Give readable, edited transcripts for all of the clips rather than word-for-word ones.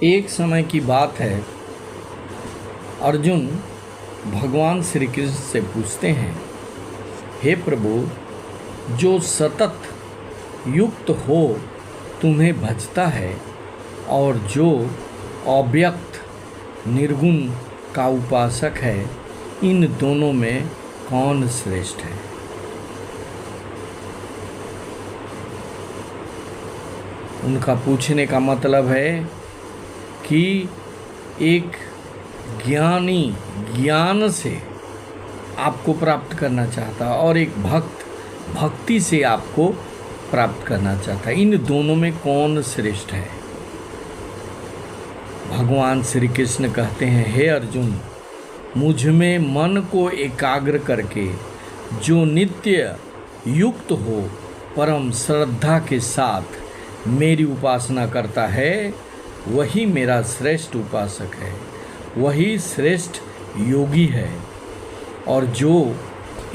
एक समय की बात है, अर्जुन भगवान श्री कृष्ण से पूछते हैं, हे प्रभु, जो सतत युक्त हो तुम्हें भजता है और जो अव्यक्त निर्गुण का उपासक है, इन दोनों में कौन श्रेष्ठ है? उनका पूछने का मतलब है कि एक ज्ञानी ज्ञान से आपको प्राप्त करना चाहता और एक भक्त भक्ति से आपको प्राप्त करना चाहता है, इन दोनों में कौन श्रेष्ठ है? भगवान श्री कृष्ण कहते हैं, हे अर्जुन, मुझ में मन को एकाग्र करके जो नित्य युक्त हो परम श्रद्धा के साथ मेरी उपासना करता है, वही मेरा श्रेष्ठ उपासक है, वही श्रेष्ठ योगी है। और जो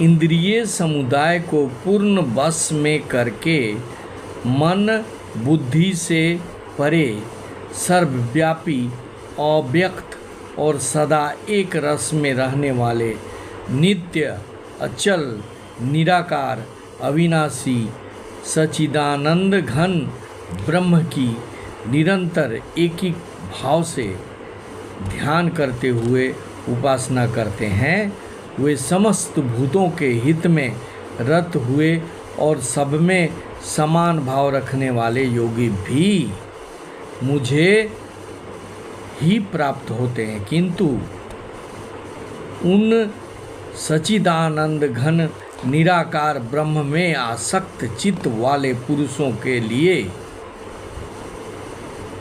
इंद्रिय समुदाय को पूर्ण वश में करके मन बुद्धि से परे सर्वव्यापी अव्यक्त और सदा एक रस में रहने वाले नित्य अचल निराकार अविनाशी सच्चिदानंद घन ब्रह्म की निरंतर एक ही भाव से ध्यान करते हुए उपासना करते हैं, वे समस्त भूतों के हित में रत हुए और सब में समान भाव रखने वाले योगी भी मुझे ही प्राप्त होते हैं। किंतु उन सच्चिदानंद घन निराकार ब्रह्म में आसक्त चित्त वाले पुरुषों के लिए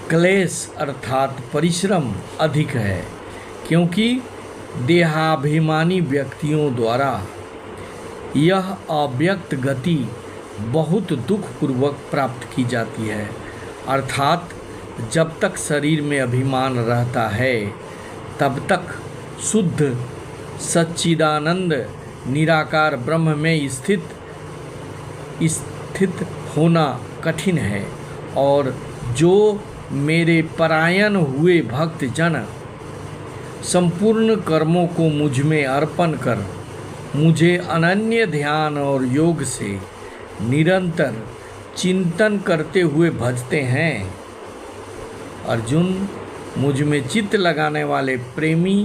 क्लेश अर्थात परिश्रम अधिक है, क्योंकि देहाभिमानी व्यक्तियों द्वारा यह अव्यक्त गति बहुत दुखपूर्वक प्राप्त की जाती है। अर्थात जब तक शरीर में अभिमान रहता है तब तक शुद्ध सच्चिदानंद निराकार ब्रह्म में स्थित होना कठिन है। और जो मेरे परायण हुए भक्त जन संपूर्ण कर्मों को मुझ में अर्पण कर मुझे अनन्य ध्यान और योग से निरंतर चिंतन करते हुए भजते हैं, अर्जुन, मुझ में चित्त लगाने वाले प्रेमी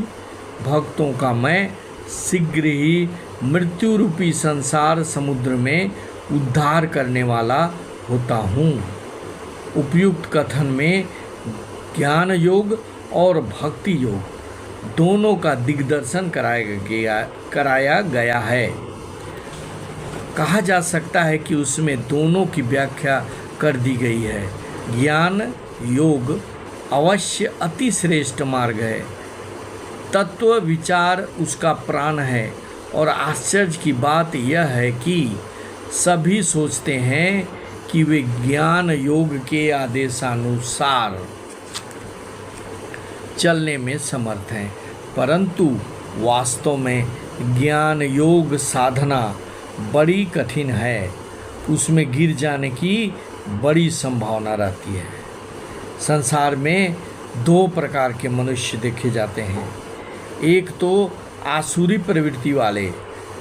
भक्तों का मैं शीघ्र ही मृत्यु रूपी संसार समुद्र में उद्धार करने वाला होता हूँ। उपयुक्त कथन में ज्ञान योग और भक्ति योग दोनों का दिग्दर्शन कराया गया है। कहा जा सकता है कि उसमें दोनों की व्याख्या कर दी गई है। ज्ञान योग अवश्य अति श्रेष्ठ मार्ग है, तत्व विचार उसका प्राण है। और आश्चर्य की बात यह है कि सभी सोचते हैं कि वे ज्ञान योग के आदेशानुसार चलने में समर्थ हैं, परंतु वास्तव में ज्ञान योग साधना बड़ी कठिन है, उसमें गिर जाने की बड़ी संभावना रहती है। संसार में दो प्रकार के मनुष्य देखे जाते हैं। एक तो आसुरी प्रवृत्ति वाले,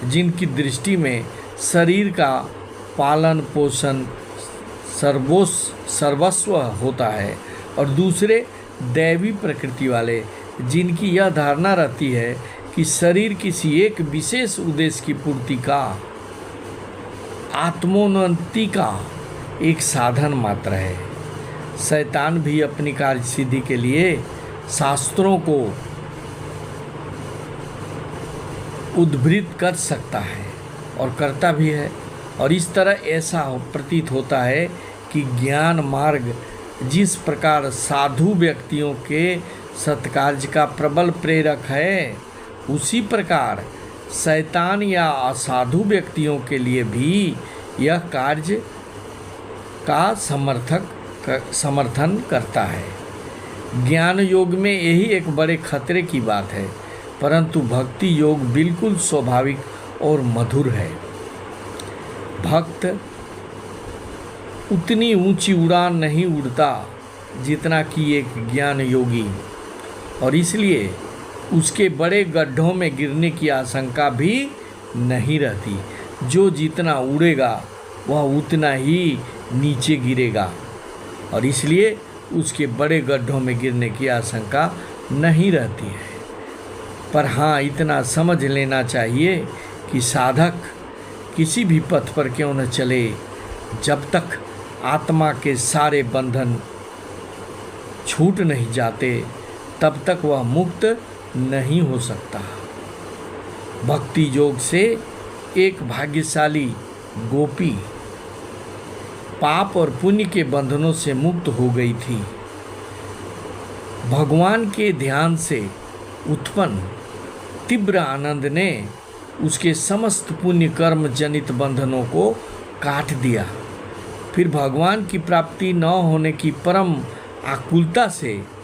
जिनकी दृष्टि में शरीर का पालन पोषण सर्वस्व होता है, और दूसरे दैवी प्रकृति वाले, जिनकी यह धारणा रहती है कि शरीर किसी एक विशेष उद्देश्य की पूर्ति का आत्मोन्नति का एक साधन मात्र है। शैतान भी अपनी कार्यसिद्धि के लिए शास्त्रों को उद्धृत कर सकता है और करता भी है। और इस तरह ऐसा प्रतीत होता है कि ज्ञान मार्ग जिस प्रकार साधु व्यक्तियों के सत्कार्य का प्रबल प्रेरक है, उसी प्रकार शैतान या असाधु व्यक्तियों के लिए भी यह कार्य का समर्थन करता है। ज्ञान योग में यही एक बड़े खतरे की बात है, परंतु भक्ति योग बिल्कुल स्वाभाविक और मधुर है। भक्त उतनी ऊंची उड़ान नहीं उड़ता जितना कि एक ज्ञान योगी, और इसलिए उसके बड़े गड्ढों में गिरने की आशंका भी नहीं रहती। जो जितना उड़ेगा वह उतना ही नीचे गिरेगा, और इसलिए उसके बड़े गड्ढों में गिरने की आशंका नहीं रहती है। पर हाँ, इतना समझ लेना चाहिए कि साधक किसी भी पथ पर क्यों न चले, जब तक आत्मा के सारे बंधन छूट नहीं जाते तब तक वह मुक्त नहीं हो सकता। भक्ति योग से एक भाग्यशाली गोपी पाप और पुण्य के बंधनों से मुक्त हो गई थी। भगवान के ध्यान से उत्पन्न तीव्र आनंद ने उसके समस्त पुण्य कर्म जनित बंधनों को काट दिया। फिर भगवान की प्राप्ति न होने की परम आकुलता से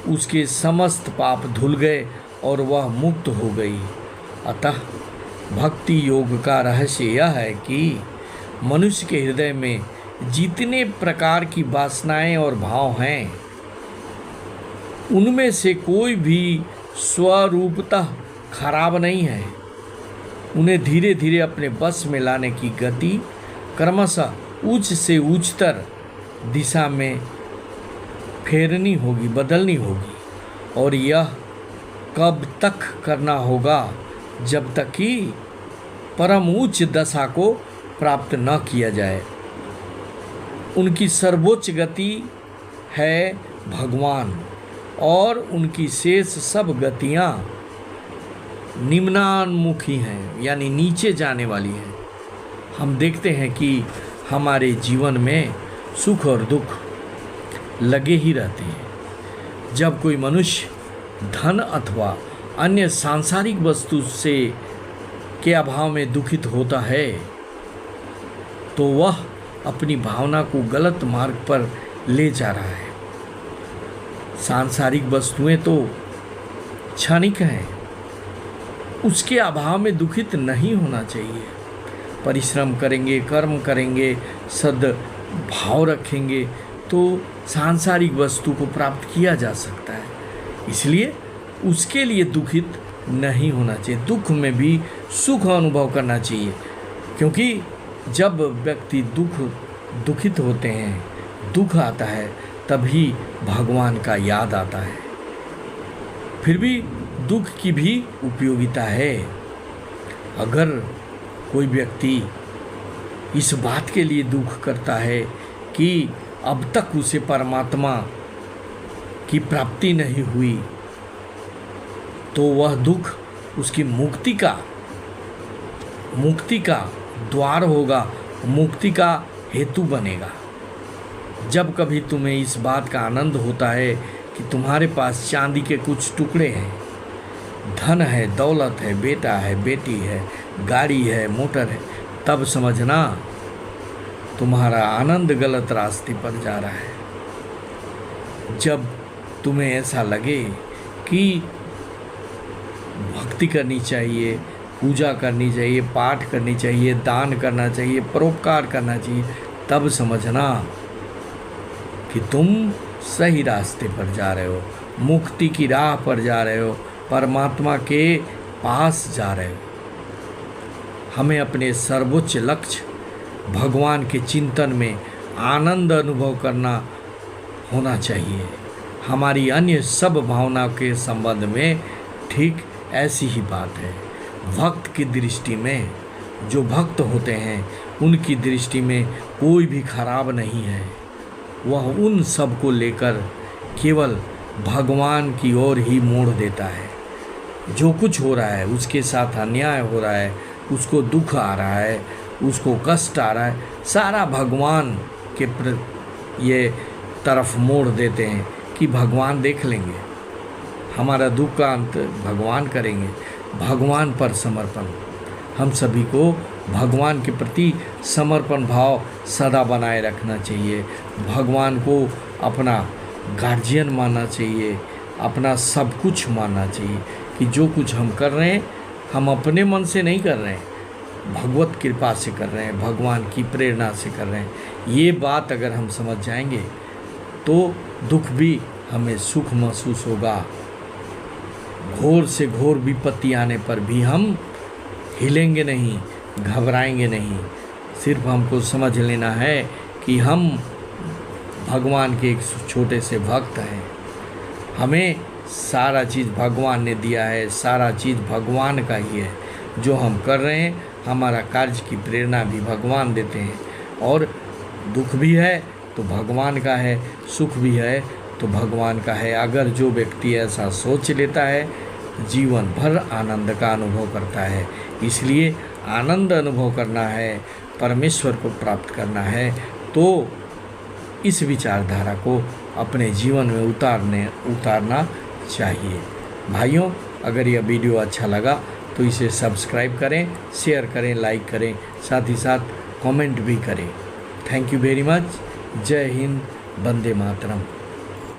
उसके समस्त पाप धुल गए और वह मुक्त हो गई। अतः भक्ति योग का रहस्य यह है कि मनुष्य के हृदय में जितने प्रकार की वासनाएं और भाव हैं, उनमें से कोई भी स्वरूपतः खराब नहीं है। उन्हें धीरे धीरे अपने बस में लाने की गति क्रमशः उच्च से उच्चतर दिशा में फेरनी होगी, बदलनी होगी, और यह कब तक करना होगा जब तक कि परम उच्च दशा को प्राप्त न किया जाए। उनकी सर्वोच्च गति है भगवान, और उनकी शेष सब गतियाँ निम्नान्मुखी हैं, यानी नीचे जाने वाली हैं। हम देखते हैं कि हमारे जीवन में सुख और दुख लगे ही रहते हैं। जब कोई मनुष्य धन अथवा अन्य सांसारिक वस्तु से के अभाव में दुखित होता है, तो वह अपनी भावना को गलत मार्ग पर ले जा रहा है। सांसारिक वस्तुएं तो क्षणिक हैं, उसके अभाव में दुखित नहीं होना चाहिए। परिश्रम करेंगे, कर्म करेंगे, सद्भाव रखेंगे तो सांसारिक वस्तु को प्राप्त किया जा सकता है। इसलिए उसके लिए दुखित नहीं होना चाहिए, दुख में भी सुख अनुभव करना चाहिए। क्योंकि जब व्यक्ति दुखित होते हैं, दुख आता है, तभी भगवान का याद आता है। फिर भी दुख की भी उपयोगिता है। अगर कोई व्यक्ति इस बात के लिए दुख करता है कि अब तक उसे परमात्मा की प्राप्ति नहीं हुई, तो वह दुख उसकी मुक्ति का द्वार होगा, मुक्ति का हेतु बनेगा। जब कभी तुम्हें इस बात का आनंद होता है कि तुम्हारे पास चांदी के कुछ टुकड़े हैं, धन है, दौलत है, बेटा है, बेटी है, गाड़ी है, मोटर है, तब समझना तुम्हारा आनंद गलत रास्ते पर जा रहा है। जब तुम्हें ऐसा लगे कि भक्ति करनी चाहिए, पूजा करनी चाहिए, पाठ करनी चाहिए, दान करना चाहिए, परोपकार करना चाहिए, तब समझना कि तुम सही रास्ते पर जा रहे हो, मुक्ति की राह पर जा रहे हो, परमात्मा के पास जा रहे हो। हमें अपने सर्वोच्च लक्ष्य भगवान के चिंतन में आनंद अनुभव करना होना चाहिए। हमारी अन्य सब भावनाओं के संबंध में ठीक ऐसी ही बात है। भक्त की दृष्टि में, जो भक्त होते हैं उनकी दृष्टि में कोई भी खराब नहीं है। वह उन सब को लेकर केवल भगवान की ओर ही मोड़ देता है। जो कुछ हो रहा है, उसके साथ अन्याय हो रहा है, उसको दुख आ रहा है, उसको कष्ट आ रहा है, सारा भगवान के ये तरफ मोड़ देते हैं कि भगवान देख लेंगे, हमारा दुख का अंत भगवान करेंगे। भगवान पर समर्पण, हम सभी को भगवान के प्रति समर्पण भाव सदा बनाए रखना चाहिए। भगवान को अपना गार्जियन मानना चाहिए, अपना सब कुछ मानना चाहिए कि जो कुछ हम कर रहे हैं हम अपने मन से नहीं कर रहे हैं, भगवत कृपा से कर रहे हैं, भगवान की प्रेरणा से कर रहे हैं। ये बात अगर हम समझ जाएंगे तो दुख भी हमें सुख महसूस होगा। घोर से घोर विपत्ति आने पर भी हम हिलेंगे नहीं, घबराएंगे नहीं। सिर्फ हमको समझ लेना है कि हम भगवान के एक छोटे से भक्त हैं। हमें सारा चीज़ भगवान ने दिया है, सारा चीज़ भगवान का ही है। जो हम कर रहे हैं, हमारा कार्य की प्रेरणा भी भगवान देते हैं। और दुख भी है तो भगवान का है, सुख भी है तो भगवान का है। अगर जो व्यक्ति ऐसा सोच लेता है, जीवन भर आनंद का अनुभव करता है। इसलिए आनंद अनुभव करना है, परमेश्वर को प्राप्त करना है, तो इस विचारधारा को अपने जीवन में उतारना चाहिए। भाइयों, अगर यह वीडियो अच्छा लगा तो इसे सब्सक्राइब करें, शेयर करें, लाइक करें, साथ ही साथ कमेंट भी करें। Thank you very much. जय हिंद, वंदे मातरम।